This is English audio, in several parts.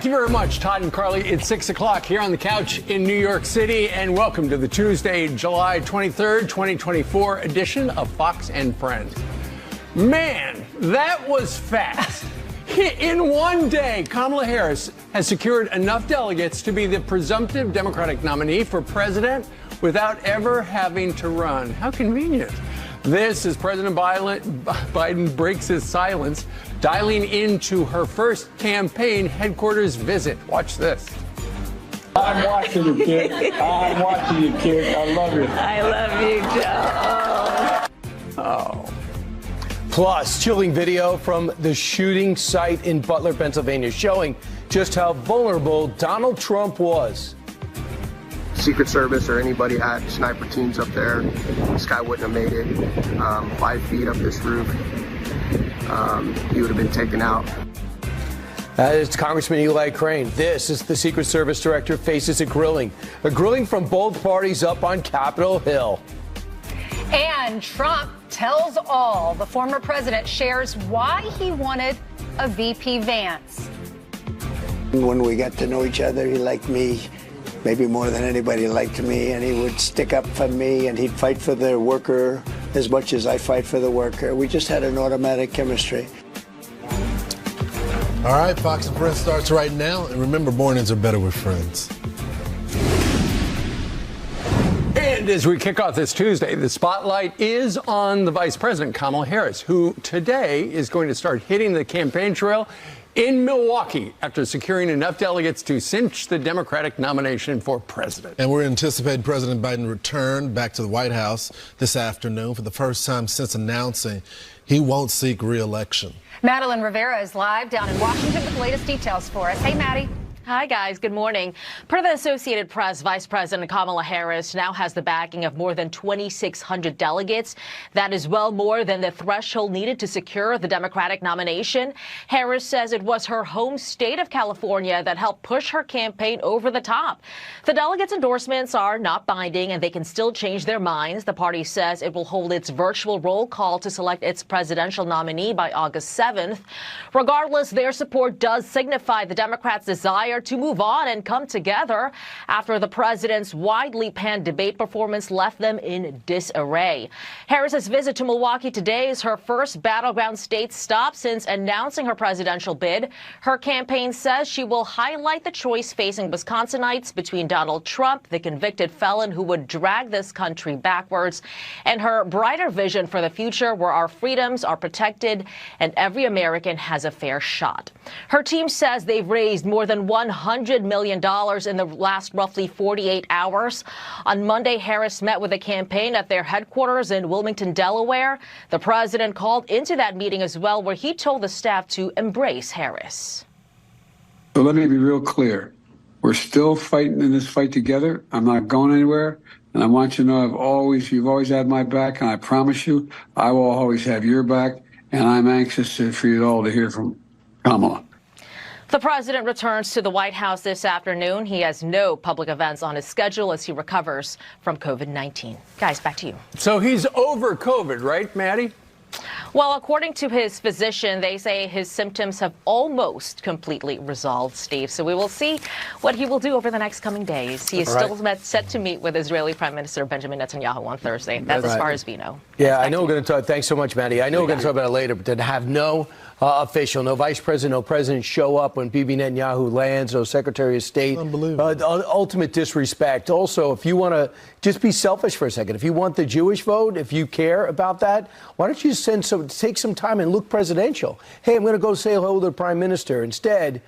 Thank you very much, Todd and Carly. It's 6 o'clock here on the couch in New York City, and welcome to the Tuesday, July 23rd, 2024 edition of Fox and Friends. Man, that was fast. In one day, Kamala Harris has secured enough delegates to be the presumptive Democratic nominee for president without ever having to run. How convenient. This is President Biden breaks his silence, dialing into her first campaign headquarters visit. Watch this. I'm watching you, kid. I'm watching you, kid. I love you. I love you, Joe. Oh. Plus, chilling video from the shooting site in Butler, Pennsylvania, showing just how vulnerable Donald Trump was. Secret Service or anybody had sniper teams up there, this guy wouldn't have made it 5 feet up this roof. He would have been taken out. It's Congressman Eli Crane. This is the Secret Service director faces a grilling from both parties up on Capitol Hill. And Trump tells all. The former president shares why he wanted a VP Vance. When we got to know each other, he liked me maybe more than anybody liked me, and he would stick up for me, and he'd fight for the worker as much as I fight for the worker. We just had an automatic chemistry. All right, Fox and Friends starts right now. And remember, mornings are better with friends. And as we kick off this Tuesday, the spotlight is on the Vice President, Kamala Harris, who today is going to start hitting the campaign trail in Milwaukee after securing enough delegates to cinch the Democratic nomination for president. And we're anticipating President Biden return back to the White House this afternoon for the first time since announcing he won't seek re-election. Madeline Rivera is live down in Washington with the latest details for us. Hey, Maddie. Hi, guys. Good morning. Per the Associated Press, Vice President Kamala Harris now has the backing of more than 2,600 delegates. That is well more than the threshold needed to secure the Democratic nomination. Harris says it was her home state of California that helped push her campaign over the top. The delegates' endorsements are not binding, and they can still change their minds. The party says it will hold its virtual roll call to select its presidential nominee by August 7th. Regardless, their support does signify the Democrats' desire to move on and come together after the president's widely panned debate performance left them in disarray. Harris's visit to Milwaukee today is her first battleground state stop since announcing her presidential bid. Her campaign says she will highlight the choice facing Wisconsinites between Donald Trump, the convicted felon who would drag this country backwards, and her brighter vision for the future where our freedoms are protected and every American has a fair shot. Her team says they've raised more than $100 million in the last roughly 48 hours. On Monday, Harris met with the campaign at their headquarters in Wilmington, Delaware. The president called into that meeting as well, where he told the staff to embrace Harris. So let me be real clear. We're still fighting in this fight together. I'm not going anywhere. And I want you to know you've always had my back, and I promise you I will always have your back. And I'm anxious for you all to hear from Kamala. The president returns to the White House this afternoon. He has no public events on his schedule as he recovers from COVID-19. Guys, back to you. So he's over COVID, right, Maddie? Well, according to his physician, they say his symptoms have almost completely resolved, Steve. So we will see what he will do over the next coming days. He is still set to meet with Israeli Prime Minister Benjamin Netanyahu on Thursday. That's as far as we know. Yeah, I know we're going to talk. Thanks so much, Maddie. I know we're going to talk about it later, but to have no official, no vice president, no president show up when Bibi Netanyahu lands, no secretary of state. Unbelievable. Ultimate disrespect. Also, if you want to just be selfish for a second, if you want the Jewish vote, if you care about that, why don't you take some time and look presidential? Hey, I'm going to go say hello to the prime minister. Instead,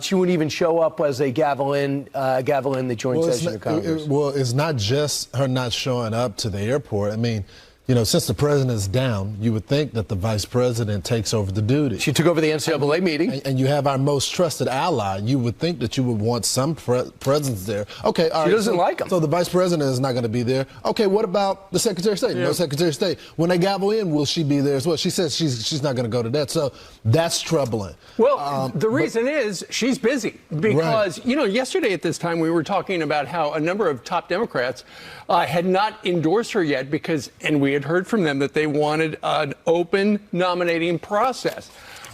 she wouldn't even show up as they gavel in the joint session of Congress. It's not just her not showing up to the airport. I mean, you know, since the president is down, you would think that the vice president takes over the duty. She took over the NCAA meeting. And you have our most trusted ally. You would think that you would want some presence there. Okay, all right. She doesn't like him. So the vice president is not going to be there. Okay, what about the secretary of state? Yeah. No secretary of state. When they gavel in, will she be there as well? She says she's not going to go to that. So that's troubling. Well, the reason is she's busy because, you know, yesterday at this time we were talking about how a number of top Democrats had not endorsed her yet because, and we had heard from them that they wanted an open nominating process.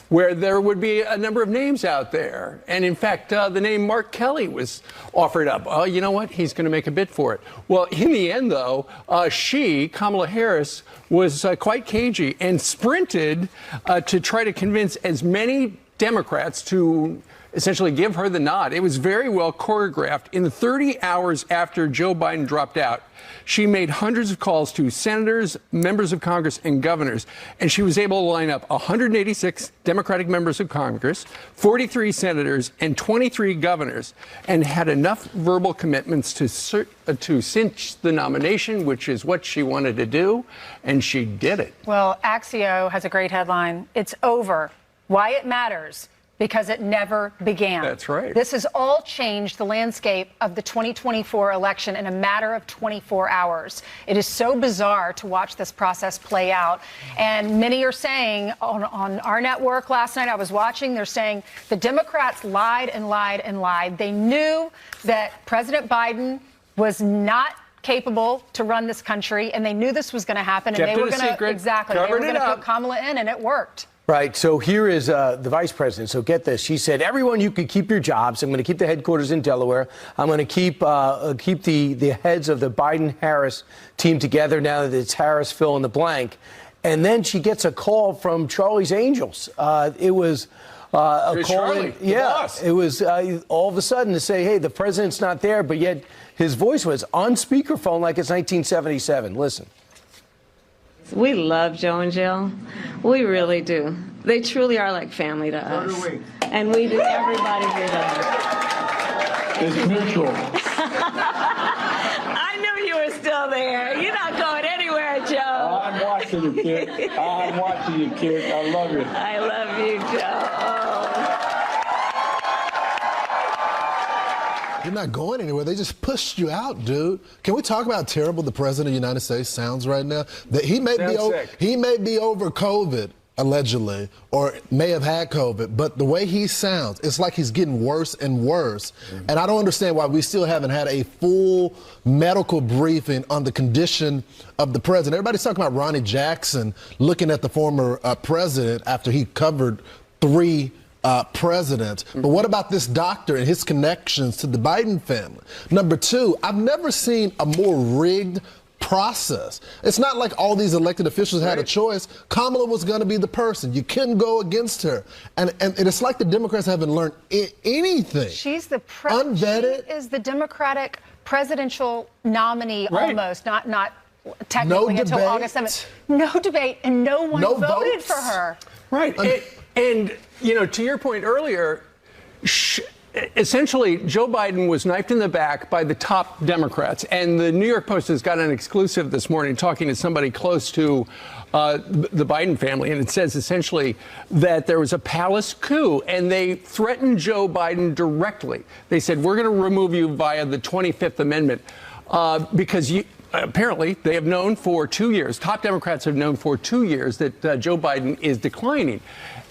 where there would be a number of names out there. And in fact, the name Mark Kelly was offered up. Oh, you know what? He's going to make a bid for it. Well, in the end, though, Kamala Harris, was quite cagey and sprinted to try to convince as many Democrats to essentially give her the nod. It was very well choreographed. In the 30 hours after Joe Biden dropped out, she made hundreds of calls to senators, members of Congress, and governors, and she was able to line up 186 Democratic members of Congress, 43 senators, and 23 governors, and had enough verbal commitments to cinch the nomination, which is what she wanted to do, and she did it. Well, Axios has a great headline. It's over. Why it matters. Because it never began. That's right. This has all changed the landscape of the 2024 election in a matter of 24 hours. It is so bizarre to watch this process play out. And many are saying on our network last night, I was watching, they're saying the Democrats lied and lied and lied. They knew that President Biden was not capable to run this country, and they knew this was going to happen. And they were going to put Kamala in, and it worked. Right. So here is the vice president. So get this. She said, everyone, you can keep your jobs. I'm going to keep the headquarters in Delaware. I'm going to keep the heads of the Biden-Harris team together now that it's Harris fill in the blank. And then she gets a call from Charlie's Angels. It was a call. Charlie, it was all of a sudden to say, hey, the president's not there. But yet his voice was on speakerphone like it's 1977. Listen. We love Joe and Jill. We really do. They truly are like family to us. So do we. And we do. Everybody here does. It's mutual. I knew you were still there. You're not going anywhere, Joe. I'm watching you, kid. I'm watching you, kid. I love you. I love you, Joe. You're not going anywhere. They just pushed you out, dude. Can we talk about how terrible the president of the United States sounds right now? That he may be over COVID, allegedly, or may have had COVID, but the way he sounds, it's like he's getting worse and worse. Mm-hmm. And I don't understand why we still haven't had a full medical briefing on the condition of the president. Everybody's talking about Ronnie Jackson looking at the former president after he covered 3 president. But what about this doctor and his connections to the Biden family? Number 2, I've never seen a more rigged process. It's not like all these elected officials had a choice. Kamala was going to be the person. You couldn't go against her. And it's like the Democrats haven't learned anything. She's the unvetted. She is the Democratic presidential nominee almost, not technically until August 7th. No debate, and no one voted for her. Right. And, you know, to your point earlier, essentially, Joe Biden was knifed in the back by the top Democrats. And the New York Post has got an exclusive this morning talking to somebody close to the Biden family. And it says essentially that there was a palace coup and they threatened Joe Biden directly. They said, we're going to remove you via the 25th Amendment because apparently, they have known for 2 years, top Democrats have known for 2 years that Joe Biden is declining.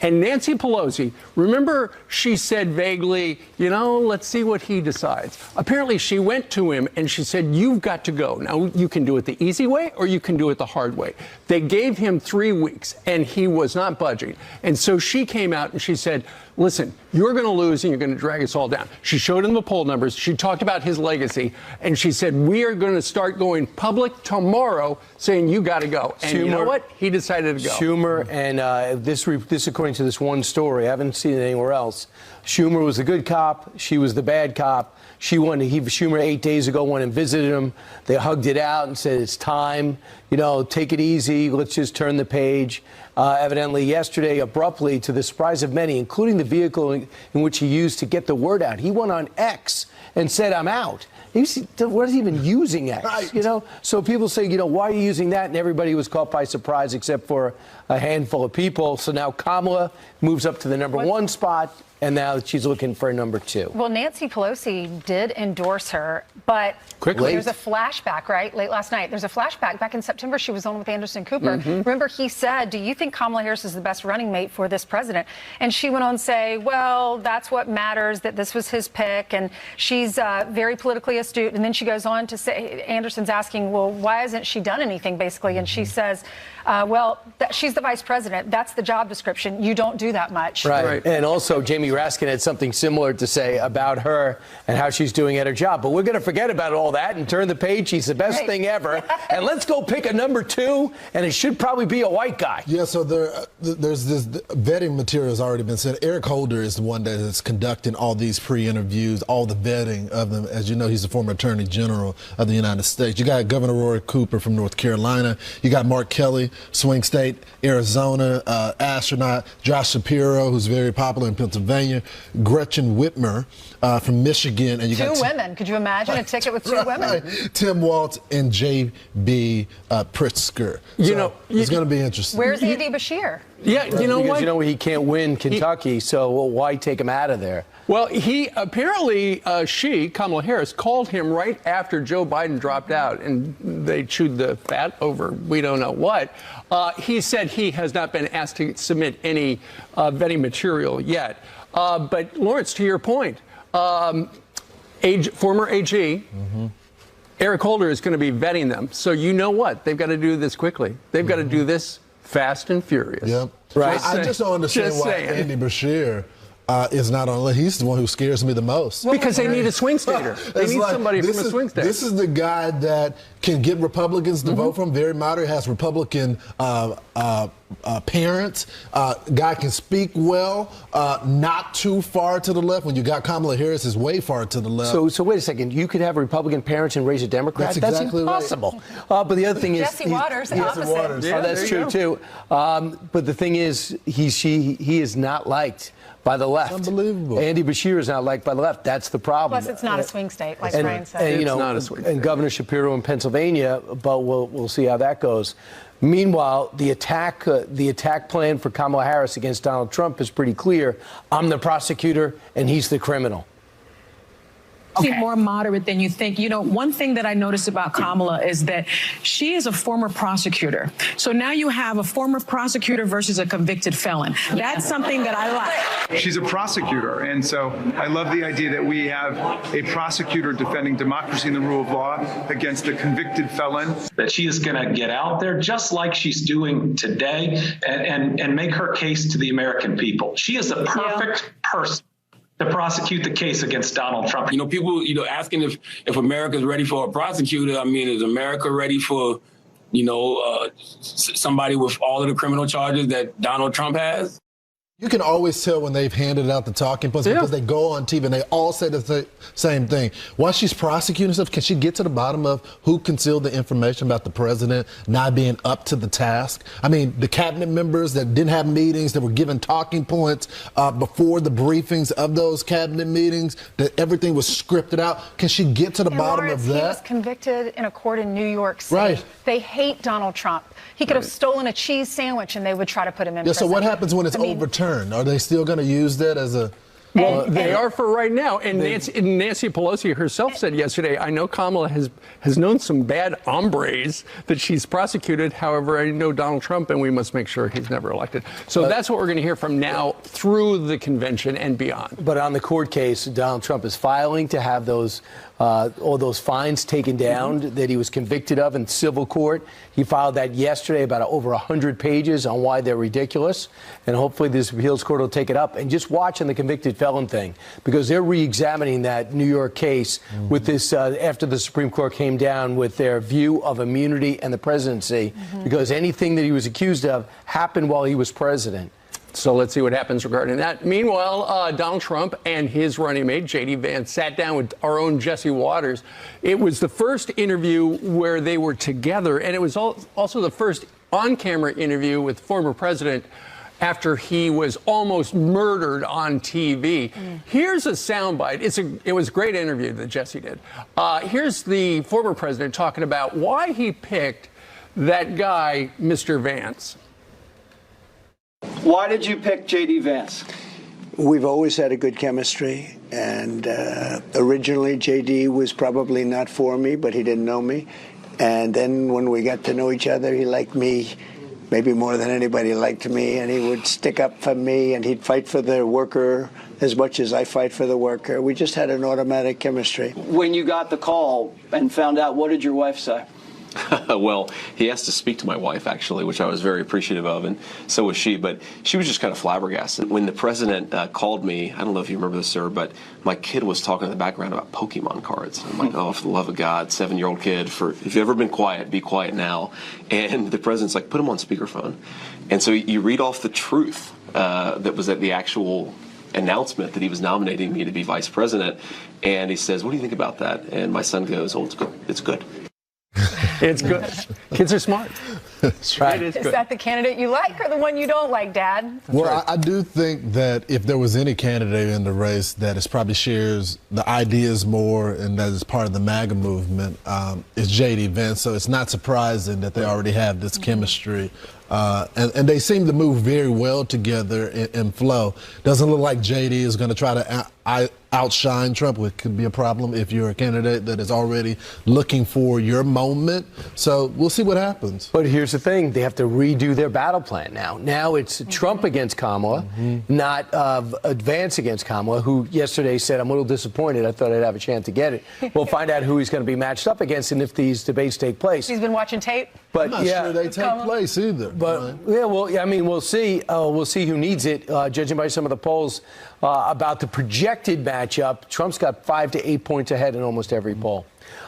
And Nancy Pelosi, remember she said vaguely, you know, let's see what he decides. Apparently, she went to him and she said, you've got to go. Now, you can do it the easy way or you can do it the hard way. They gave him 3 weeks and he was not budging. And so she came out and she said, listen, you're going to lose and you're going to drag us all down. She showed him the poll numbers. She talked about his legacy. And she said, we are going to start going public tomorrow saying you got to go. And you know what? He decided to go. Schumer, and this according to this one story, I haven't seen it anywhere else. Schumer was the good cop. She was the bad cop. Schumer 8 days ago went and visited him. They hugged it out and said, it's time, you know, take it easy. Let's just turn the page. Evidently yesterday, abruptly, to the surprise of many, including the vehicle in which he used to get the word out, he went on X and said, I'm out. He wasn't even using X, right. You know? So people say, you know, why are you using that? And everybody was caught by surprise except for a handful of people. So now Kamala moves up to the number 1 spot. and now she's looking for a number 2. Well, Nancy Pelosi did endorse her, but there's a flashback, right? Late last night. There's a flashback. Back in September, she was on with Anderson Cooper. Remember, he said, do you think Kamala Harris is the best running mate for this president? And she went on to say, well, that's what matters, that this was his pick, and she's very politically astute. And then she goes on to say, Anderson's asking, well, why hasn't she done anything, basically? And she says, well, she's the vice president. That's the job description. You don't do that much. Right. And also, Jamie Raskin had something similar to say about her and how she's doing at her job. But we're going to forget about all that and turn the page. She's the best thing ever. And let's go pick a number 2, and it should probably be a white guy. Yeah, so there's this vetting material has already been sent. Eric Holder is the one that is conducting all these pre-interviews, all the vetting of them. As you know, he's the former Attorney General of the United States. You got Governor Roy Cooper from North Carolina. You got Mark Kelly, swing state, Arizona, astronaut, Josh Shapiro, who's very popular in Pennsylvania, Gretchen Whitmer from Michigan, and you got 2 women. Could you imagine a ticket with 2 women? Tim Walz and J.B. Pritzker. It's going to be interesting. Where's Andy Bashir? Yeah, you know what? Because you know he can't win Kentucky, so why take him out of there? Well, he apparently, Kamala Harris, called him right after Joe Biden dropped out, and they chewed the fat over we don't know what. He said he has not been asked to submit any vetting material yet. But, Lawrence, to your point, former AG, Eric Holder is going to be vetting them. So you know what? They've got to do this quickly. They've got to do this fast and furious. Yep. Right. I just don't understand why Andy Bashir is not on. He's the one who scares me the most. Because they need a swing stater. They need somebody from a swing state. This is the guy that can get Republicans to vote for him. Very moderate, has Republican parents. Guy can speak well, not too far to the left. When you got Kamala Harris, is way far to the left. So wait a second. You could have Republican parents and raise a Democrat? That's exactly impossible. But the other thing is Jesse Waters, opposite. Yeah, that's true too. But the thing is, he is not liked by the left. Unbelievable. Andy Bashir is not liked by the left. That's the problem. Plus, it's not a swing state, like Brian said. And, it's not a swing state. And Governor Shapiro in Pennsylvania, but we'll see how that goes. Meanwhile, the attack plan for Kamala Harris against Donald Trump is pretty clear. I'm the prosecutor, and he's the criminal. More moderate than you think. You know, one thing that I noticed about Kamala is that she is a former prosecutor. So now you have a former prosecutor versus a convicted felon. That's something that I like. She's a prosecutor, and so I love the idea that we have a prosecutor defending democracy and the rule of law against a convicted felon. That she is going to get out there just like she's doing today and make her case to the American people. She is the perfect person to prosecute the case against Donald Trump. You know, people, asking if America's ready for a prosecutor. I mean, is America ready for, somebody with all of the criminal charges that Donald Trump has? You can always tell when they've handed out the talking points because they go on TV and they all say the same thing. While she's prosecuting stuff, can she get to the bottom of who concealed the information about the president not being up to the task? I mean, the cabinet members that didn't have meetings, that were given talking points before the briefings of those cabinet meetings, that everything was scripted out. Can she get to the bottom of that? He was convicted in a court in New York City. Right. They hate Donald Trump. He could have stolen a cheese sandwich and they would try to put him in prison. So what happens when it's overturned? Are they still going to use that as a... Well, they are for right now. And Nancy Pelosi herself said yesterday, I know Kamala has known some bad hombres that she's prosecuted. However, I know Donald Trump, and we must make sure he's never elected. So that's what we're going to hear from now through the convention and beyond. But on the court case, Donald Trump is filing to have those all those fines taken down that he was convicted of in civil court. He filed that yesterday, about over 100 pages on why they're ridiculous. And hopefully this appeals court will take it up. And just watching the convicted felon thing, because they're re-examining that New York case with this after the Supreme Court came down with their view of immunity and the presidency, because anything that he was accused of happened while he was president. So let's see what happens regarding that. Meanwhile, Donald Trump and his running mate, J.D. Vance, sat down with our own Jesse Waters. It was the first interview where they were together, and it was also the first on-camera interview with former president after he was almost murdered on TV. Here's a soundbite. It was a great interview that Jesse did. Here's the former president talking about why he picked that guy, Mr. Vance. Why did you pick J.D. Vance? We've always had a good chemistry, and originally JD was probably not for me, but he didn't know me. And then when we got to know each other, he liked me maybe more than anybody liked me, and he would stick up for me, and he'd fight for the worker as much as I fight for the worker. We just had an automatic chemistry. When you got the call and found out, what did your wife say? Well, he asked to speak to my wife, actually, which I was very appreciative of, and so was she. But she was just kind of flabbergasted. When the president called me, I don't know if you remember this, sir, but my kid was talking in the background about Pokemon cards. I'm like, oh, for the love of God, 7-year-old kid, if you've ever been quiet, be quiet now. And the president's like, put him on speakerphone. And so you read off the truth that was at the actual announcement that he was nominating me to be vice president. And he says, what do you think about that? And my son goes, oh, it's good. It's good. It's good. Kids are smart. Right. Is that the candidate you like or the one you don't like, Dad? Well, I do think that if there was any candidate in the race that is probably shares the ideas more and that is part of the MAGA movement, is J.D. Vance. So it's not surprising that they already have this chemistry. And they seem to move very well together in flow. Doesn't look like J.D. is going to try to outshine Trump, which could be a problem if you're a candidate that is already looking for your moment. So we'll see what happens. But here's the thing. They have to redo their battle plan now. Now it's Trump against Kamala, not Vance against Kamala, who yesterday said, I'm a little disappointed. I thought I'd have a chance to get it. We'll find out who he's going to be matched up against and if these debates take place. He's been watching tape? But I'm not sure they take place either. But yeah, well, I mean, we'll see. We'll see who needs it. Judging by some of the polls about the projected matchup, Trump's got 5 to 8 points ahead in almost every poll.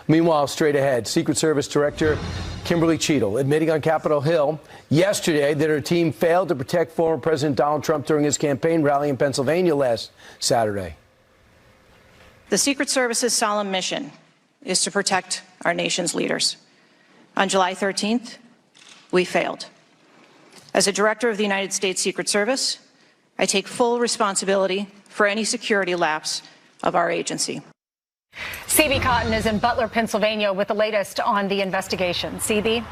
Meanwhile, straight ahead, Secret Service Director Kimberly Cheadle admitting on Capitol Hill yesterday that her team failed to protect former President Donald Trump during his campaign rally in Pennsylvania last Saturday. The Secret Service's solemn mission is to protect our nation's leaders. On July 13th, we failed. As a director of the United States Secret Service, I take full responsibility for any security lapse of our agency. C.B. Cotton is in Butler, Pennsylvania with the latest on the investigation. C.B.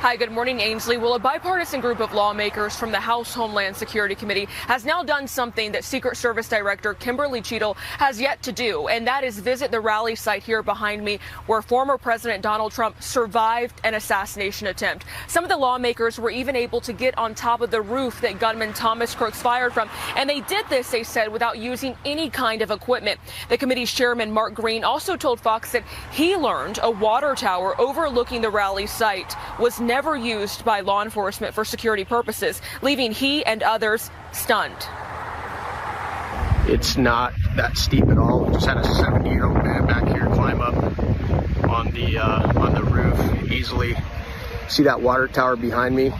Hi, good morning, Ainsley. Well, a bipartisan group of lawmakers from the House Homeland Security Committee has now done something that Secret Service Director Kimberly Cheadle has yet to do, and that is visit the rally site here behind me where former President Donald Trump survived an assassination attempt. Some of the lawmakers were even able to get on top of the roof that gunman Thomas Crooks fired from, and they did this, they said, without using any kind of equipment. The committee's chairman, Mark Green, also told Fox that he learned a water tower overlooking the rally site was never used by law enforcement for security purposes, leaving he and others stunned. It's not that steep at all. We just had a 70-year-old man back here climb up on the roof easily. See that water tower behind me?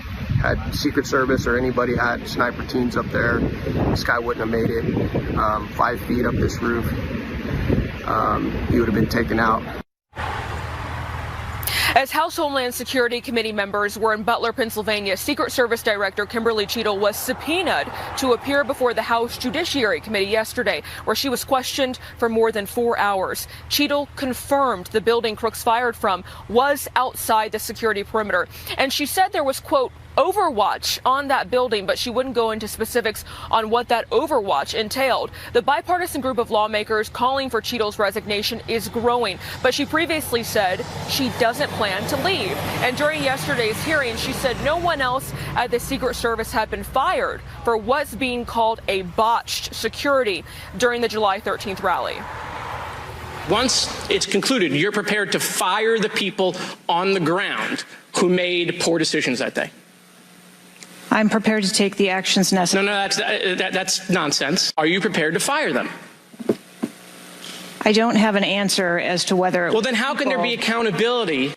Had Secret Service or anybody had sniper teams up there, this guy wouldn't have made it 5 feet up this roof. He would have been taken out. As House Homeland Security Committee members were in Butler, Pennsylvania, Secret Service Director Kimberly Cheadle was subpoenaed to appear before the House Judiciary Committee yesterday, where she was questioned for more than 4 hours. Cheadle confirmed the building Crooks fired from was outside the security perimeter, and she said there was, quote, overwatch on that building, but she wouldn't go into specifics on what that overwatch entailed. The bipartisan group of lawmakers calling for Cheadle's resignation is growing, but she previously said she doesn't plan to leave. And during yesterday's hearing, she said no one else at the Secret Service had been fired for what's being called a botched security during the July 13th rally. Once it's concluded, you're prepared to fire the people on the ground who made poor decisions that day. I'm prepared to take the actions necessary. No, that's nonsense. Are you prepared to fire them? I don't have an answer as to whether. Well, then how can there be accountability?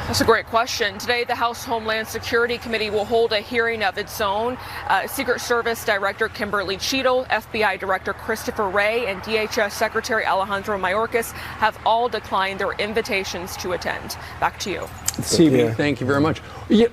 That's a great question. Today, the House Homeland Security Committee will hold a hearing of its own. Secret Service Director Kimberly Cheadle, FBI Director Christopher Wray, and DHS Secretary Alejandro Mayorkas have all declined their invitations to attend. Back to you. CB, thank you very much.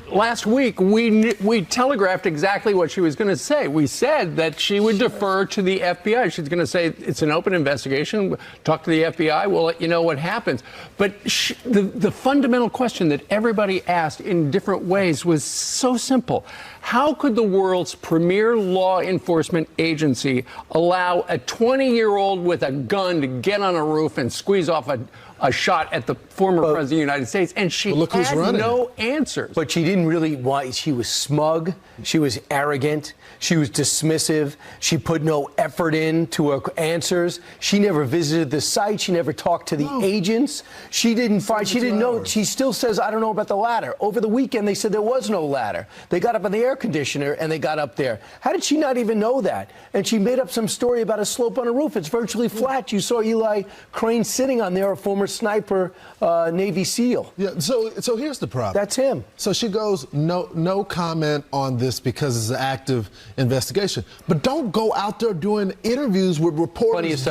Last week, we telegraphed exactly what she was going to say. We said that she would defer to the FBI. She's going to say it's an open investigation. Talk to the FBI. We'll let you know what happens. But the fundamental question question that everybody asked in different ways was so simple. How could the world's premier law enforcement agency allow a 20-year-old with a gun to get on a roof and squeeze off a shot at the former president of the United States? And she had no answers. But she didn't really want. She was smug. She was arrogant. She was dismissive. She put no effort into her answers. She never visited the site. She never talked to the agents. She didn't find. She didn't know. She still says, I don't know about the ladder. Over the weekend, they said there was no ladder. They got up on the air conditioner and they got up there. How did she not even know that? And she made up some story about a slope on a roof. It's virtually flat. You saw Eli Crane sitting on there, a former sniper, Navy SEAL. Yeah. So here's the problem. That's him. So she goes, no comment on this because it's an active investigation. But don't go out there doing interviews with reporters,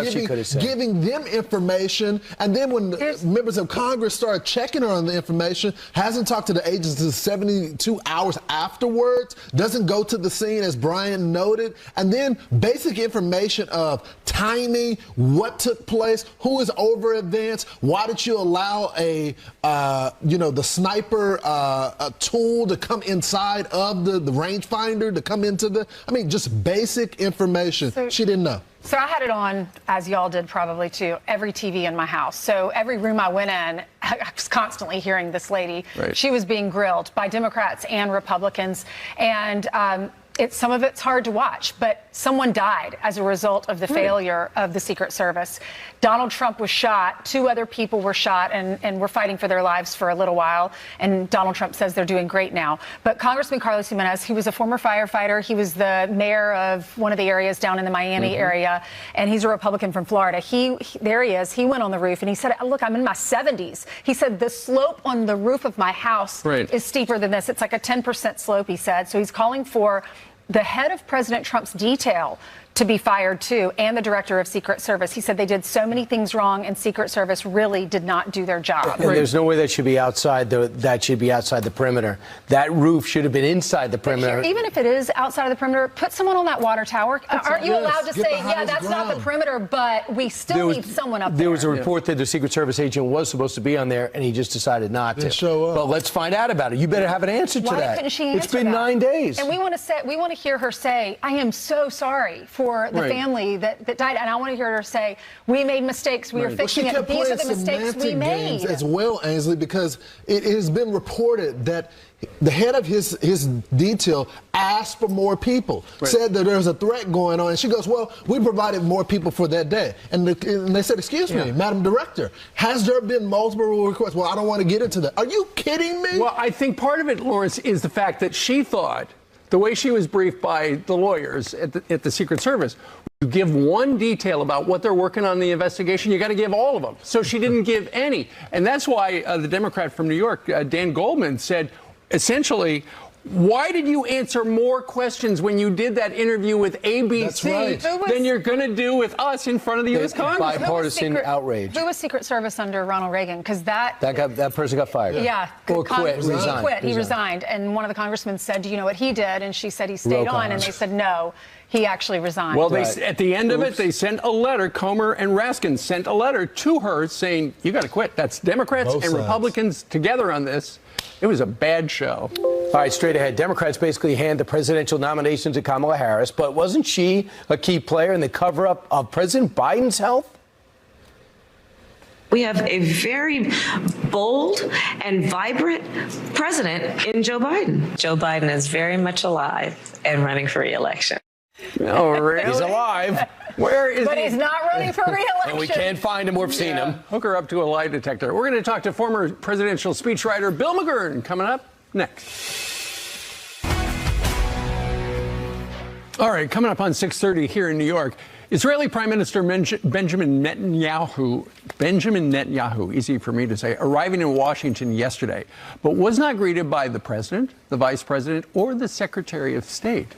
giving them information, and then when members of Congress start checking her on the information, hasn't talked to the agency 72 hours afterwards, doesn't go to the scene as Brian noted, and then basic information of timing, what took place, who is over advanced, why did you allow the sniper tool to come inside of the rangefinder, to come into just basic information. So, she didn't know. So I had it on, as y'all did probably too, every TV in my house. So every room I went in, I was constantly hearing this lady. Right. She was being grilled by Democrats and Republicans. And some of it's hard to watch, but someone died as a result of the failure of the Secret Service. Donald Trump was shot. 2 other people were shot and were fighting for their lives for a little while. And Donald Trump says they're doing great now. But Congressman Carlos Jimenez, he was a former firefighter. He was the mayor of one of the areas down in the Miami area. And he's a Republican from Florida. There he is. He went on the roof and he said, look, I'm in my 70s. He said, the slope on the roof of my house is steeper than this. It's like a 10% slope, he said. So he's calling for the head of President Trump's detail to be fired too, and the director of Secret Service. He said they did so many things wrong, and Secret Service really did not do their job. And there's no way that should be outside the perimeter. That roof should have been inside the perimeter. Here, even if it is outside of the perimeter, put someone on that water tower. Aren't you allowed to say, yeah, that's not the perimeter, but we still need someone up there? There was a report that the Secret Service agent was supposed to be on there, and he just decided not to. Show up. But let's find out about it. You better have an answer to that. Why couldn't she answer It's been 9 days. And we want to hear her say, I am so sorry for the family that died. And I want to hear her say, we made mistakes. We are fixing it. These are the mistakes we made. As well, Ainsley, because it has been reported that the head of his detail asked for more people, said that there's a threat going on. And she goes, well, we provided more people for that day. And they said, excuse me, Madam Director, has there been multiple requests? Well, I don't want to get into that. Are you kidding me? Well, I think part of it, Lawrence, is the fact that she thought, the way she was briefed by the lawyers at the Secret Service, you give one detail about what they're working on in the investigation, you got to give all of them. So she didn't give any. And that's why the Democrat from New York, Dan Goldman, said, essentially, why did you answer more questions when you did that interview with ABC than you're going to do with us in front of the U.S. Congress? Bipartisan outrage. Who was Secret Service under Ronald Reagan? Because that person got fired. Yeah. Or quit. He resigned. And one of the congressmen said, do you know what he did? And she said he stayed on. And they said, no, he actually resigned. Well, at the end of it, they sent a letter. Comer and Raskin sent a letter to her saying, you got to quit. That's Democrats and Republicans together on this. It was a bad show. All right, straight ahead. Democrats basically hand the presidential nomination to Kamala Harris, but wasn't she a key player in the cover-up of President Biden's health? We have a very bold and vibrant president in Joe Biden. Joe Biden is very much alive and running for re-election. Oh, really? He's alive. Where is But he's not running for re-election. And we can't find him or seen him. Hook her up to a lie detector. We're going to talk to former presidential speechwriter Bill McGurn coming up next. All right, coming up on 6:30 here in New York, Israeli Prime Minister Benjamin Netanyahu, easy for me to say, arriving in Washington yesterday, but was not greeted by the president, the vice president, or the secretary of state.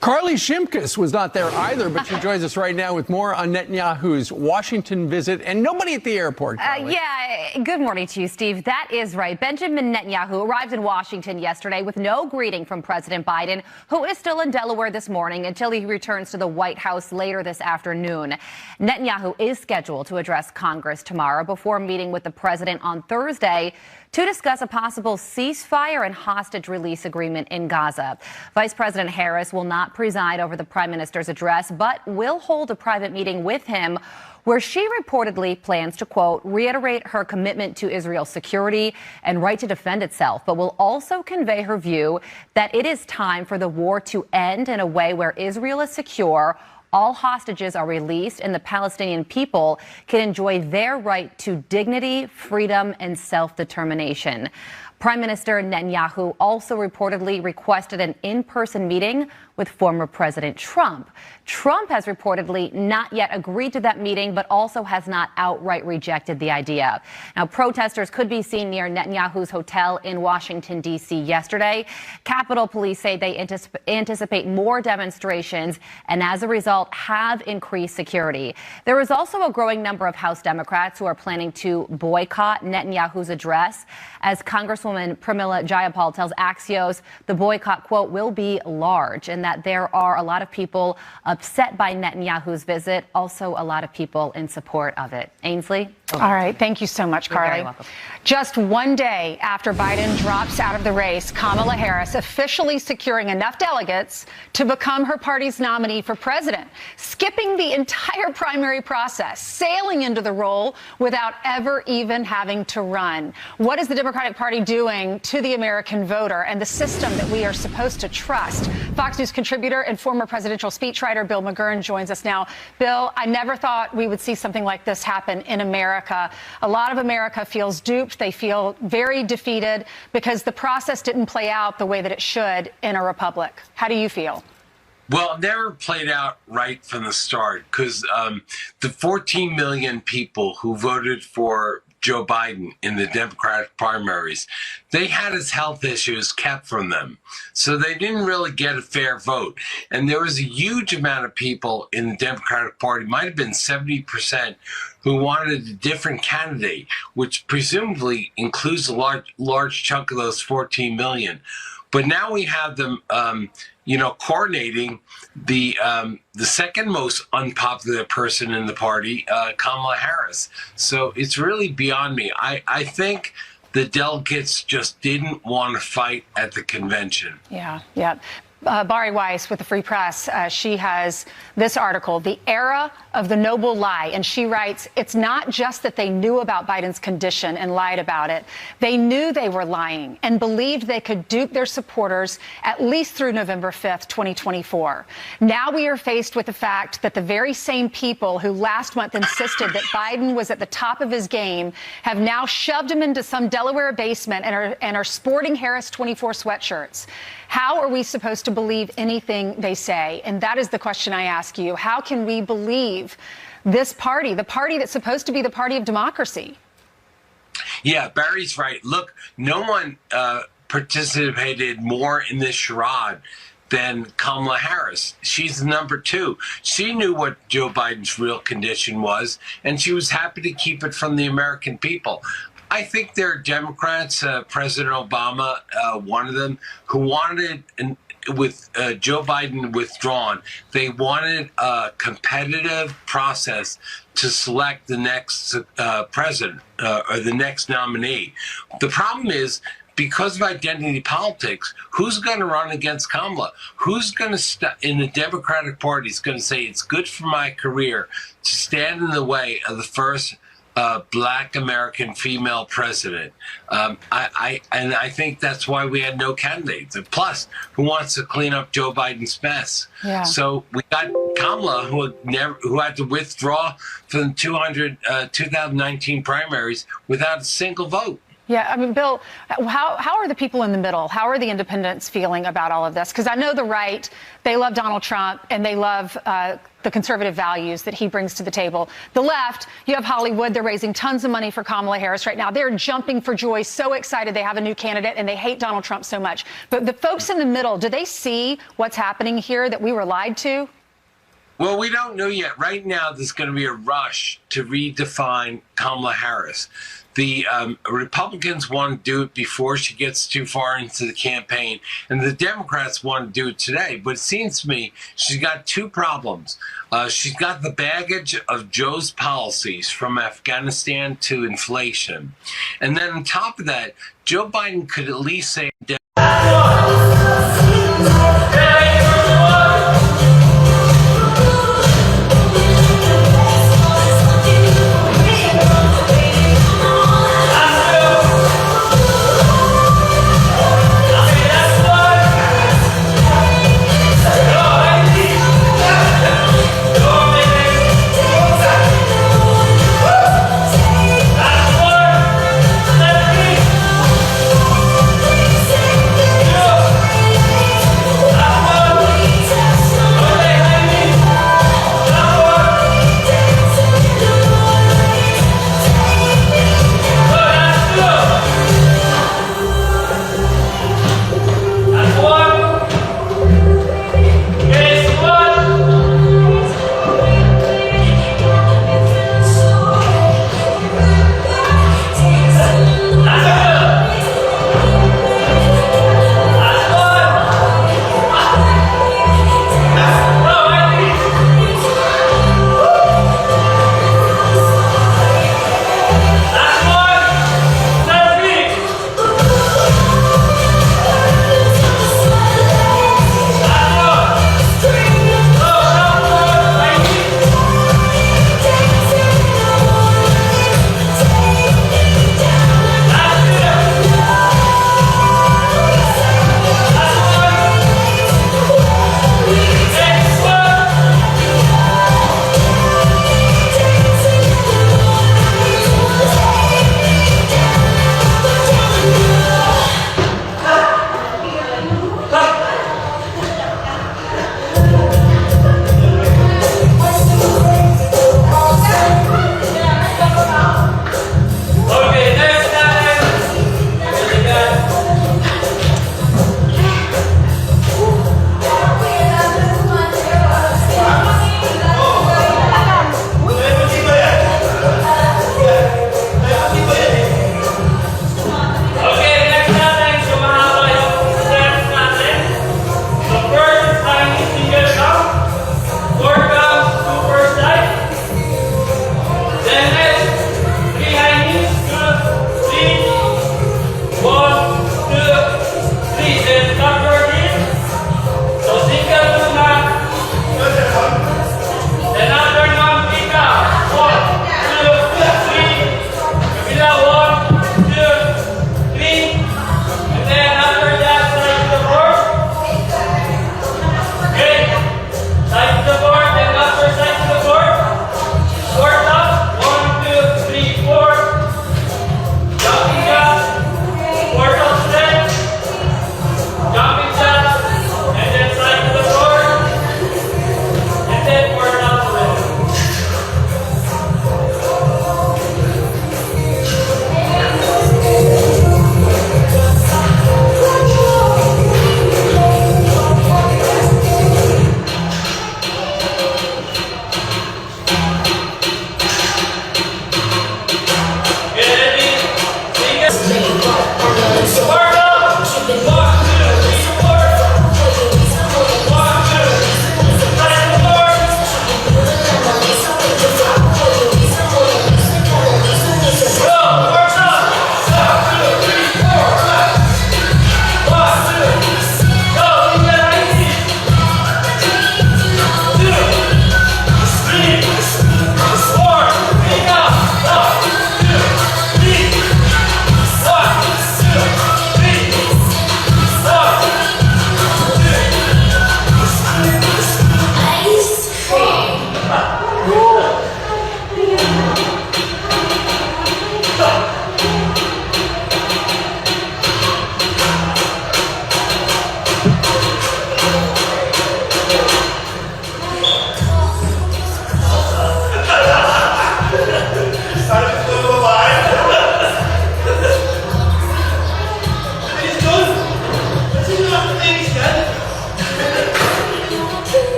Carly Shimkus was not there either, but she joins us right now with more on Netanyahu's Washington visit and nobody at the airport. Yeah, good morning to you, Steve. That is right. Benjamin Netanyahu arrived in Washington yesterday with no greeting from President Biden, who is still in Delaware this morning until he returns to the White House later this afternoon. Netanyahu is scheduled to address Congress tomorrow before meeting with the president on Thursday to discuss a possible ceasefire and hostage release agreement in Gaza. Vice President Harris will not preside over the prime minister's address, but will hold a private meeting with him where she reportedly plans to, quote, reiterate her commitment to Israel's security and right to defend itself, but will also convey her view that it is time for the war to end in a way where Israel is secure, all hostages are released, and the Palestinian people can enjoy their right to dignity, freedom, and self-determination. Prime Minister Netanyahu also reportedly requested an in-person meeting with former President Trump. Trump has reportedly not yet agreed to that meeting, but also has not outright rejected the idea. Now, protesters could be seen near Netanyahu's hotel in Washington, D.C. yesterday. Capitol Police say they anticipate more demonstrations and, as a result, have increased security. There is also a growing number of House Democrats who are planning to boycott Netanyahu's address. As Congresswoman Pramila Jayapal tells Axios, the boycott, quote, will be large, and that there are a lot of people upset by Netanyahu's visit, also a lot of people in support of it. Ainsley? All right. Thank you so much, Carly. You're very welcome. Just one day after Biden drops out of the race, Kamala Harris officially securing enough delegates to become her party's nominee for president, skipping the entire primary process, sailing into the role without ever even having to run. What is the Democratic Party doing to the American voter and the system that we are supposed to trust? Fox News contributor and former presidential speechwriter Bill McGurn joins us now. Bill, I never thought we would see something like this happen in America. A lot of America feels duped. They feel very defeated because the process didn't play out the way that it should in a republic. How do you feel? Well, it never played out right from the start because the 14 million people who voted for Joe Biden in the Democratic primaries, they had his health issues kept from them. So they didn't really get a fair vote. And there was a huge amount of people in the Democratic Party, might have been 70%, who wanted a different candidate, which presumably includes a large chunk of those 14 million. But now we have them, coordinating the second most unpopular person in the party, Kamala Harris. So it's really beyond me. I think the delegates just didn't want to fight at the convention. Yeah. Bari Weiss with the Free Press, she has this article, The Era of the Noble Lie. And she writes, it's not just that they knew about Biden's condition and lied about it. They knew they were lying and believed they could dupe their supporters at least through November 5th, 2024. Now we are faced with the fact that the very same people who last month insisted that Biden was at the top of his game have now shoved him into some Delaware basement and are sporting Harris 24 sweatshirts. How are we supposed to believe anything they say? And that is the question I ask you. How can we believe this party, the party that's supposed to be the party of democracy? Yeah, Barry's right. Look, no one participated more in this charade than Kamala Harris. She's number two. She knew what Joe Biden's real condition was, and she was happy to keep it from the American people. I think there are Democrats, President Obama, one of them, who wanted, with Joe Biden withdrawn, they wanted a competitive process to select the next president or the next nominee. The problem is, because of identity politics, who's going to run against Kamala? Who's going to, in the Democratic Party, is going to say it's good for my career to stand in the way of the first Black American female president? I think that's why we had no candidates. And plus, who wants to clean up Joe Biden's mess? Yeah. So we got Kamala, who had to withdraw from the 2019 primaries without a single vote. Yeah, I mean, Bill, how are the people in the middle? How are the independents feeling about all of this? Because I know the right, they love Donald Trump and they love the conservative values that he brings to the table. The left, you have Hollywood. They're raising tons of money for Kamala Harris right now. They're jumping for joy, so excited they have a new candidate, and they hate Donald Trump so much. But the folks in the middle, do they see what's happening here, that we were lied to? Well, we don't know yet. Right now, there's going to be a rush to redefine Kamala Harris. The Republicans want to do it before she gets too far into the campaign, and the Democrats want to do it today. But it seems to me she's got two problems. She's got the baggage of Joe's policies from Afghanistan to inflation. And then on top of that, Joe Biden could at least say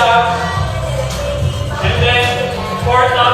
up, and then fourth up.